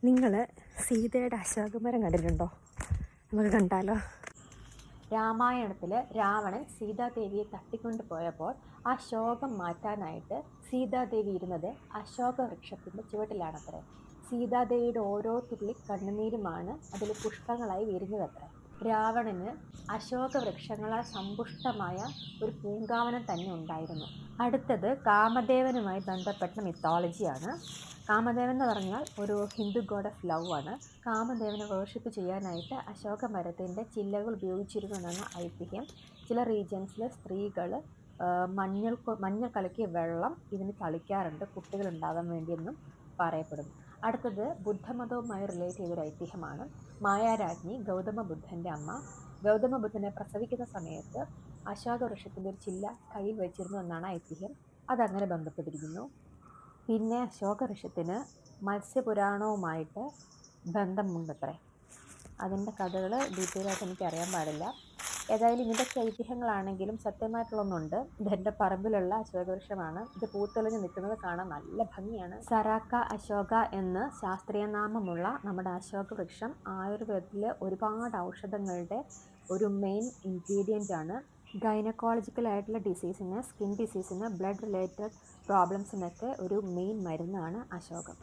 നിങ്ങൾ സീതയുടെ അശോകമരം കണ്ടിട്ടുണ്ടോ? നമുക്ക് കണ്ടാലോ. രാമായണത്തിൽ രാവണൻ സീതാദേവിയെ തട്ടിക്കൊണ്ടു പോയപ്പോൾ ആ ശോകം മാറ്റാനായിട്ട് സീതാദേവി ഇരുന്നത് അശോക വൃക്ഷത്തിൻ്റെ ചുവട്ടിലാണത്രേ. സീതാദേവിയുടെ ഓരോ തുള്ളി കണ്ണുനീരുമാണ് അതിൽ പുഷ്പങ്ങളായി വിരിഞ്ഞതത്രേ. രാവണന് അശോക വൃക്ഷങ്ങളാൽ സമ്പുഷ്ടമായ ഒരു പൂങ്കാവനം തന്നെ ഉണ്ടായിരുന്നു. അടുത്തത് കാമദേവനുമായി ബന്ധപ്പെട്ട മിത്തോളജിയാണ്. കാമദേവൻ എന്ന് പറഞ്ഞാൽ ഒരു ഹിന്ദു ഗോഡ് ഓഫ് ലവ് ആണ്. കാമദേവനെ വേർഷിപ്പ് ചെയ്യാനായിട്ട് അശോക മരത്തിൻ്റെ ചില്ലകൾ ഉപയോഗിച്ചിരുന്നു എന്നാണ് ഐതിഹ്യം. ചില റീജിയൻസിൽ സ്ത്രീകൾ മഞ്ഞൾ കലക്കിയ വെള്ളം ഇതിന് തളിക്കാറുണ്ട് കുട്ടികൾ ഉണ്ടാകാൻ വേണ്ടിയെന്നും പറയപ്പെടുന്നു. അടുത്തത് ബുദ്ധമതവുമായി റിലേറ്റ് ചെയ്തൊരു ഐതിഹ്യമാണ്. മായാരാജ്ഞി ഗൗതമ ബുദ്ധൻ്റെ അമ്മ ഗൗതമ ബുദ്ധനെ പ്രസവിക്കുന്ന സമയത്ത് അശോക വൃക്ഷത്തിൻ്റെ ഒരു ചില്ല കയ്യിൽ വെച്ചിരുന്നു എന്നാണ് ഐതിഹ്യം. അതങ്ങനെ ബന്ധപ്പെട്ടിരിക്കുന്നു. പിന്നെ അശോക വൃക്ഷത്തിന് മത്സ്യപുരാണവുമായിട്ട് ബന്ധമുണ്ടത്രേ. അതിൻ്റെ കഥകൾ ഡീറ്റെയിൽ ആയിട്ട് എനിക്ക് അറിയാൻ പാടില്ല. ഏതായാലും ഇതൊക്കെ ഐതിഹ്യങ്ങളാണെങ്കിലും സത്യമായിട്ടുള്ളൊന്നുണ്ട്. ഇതെൻ്റെ പറമ്പിലുള്ള അശോകവൃക്ഷമാണ്. ഇത് പൂത്തെളിഞ്ഞ് നിൽക്കുന്നത് കാണാൻ നല്ല ഭംഗിയാണ്. സറാക്ക അശോക എന്ന് ശാസ്ത്രീയ നാമമുള്ള നമ്മുടെ അശോക വൃക്ഷം ആയുർവേദത്തിൽ ഒരുപാട് ഔഷധങ്ങളുടെ ഒരു മെയിൻ ഇൻഗ്രീഡിയൻ്റ് ആണ്. ഗൈനക്കോളജിക്കൽ ആയിട്ടുള്ള ഡിസീസിന്, സ്കിൻ ഡിസീസിന്, ബ്ലഡ് റിലേറ്റഡ് പ്രോബ്ലംസിനൊക്കെ ഒരു മെയിൻ മരുന്നാണ് അശോകം.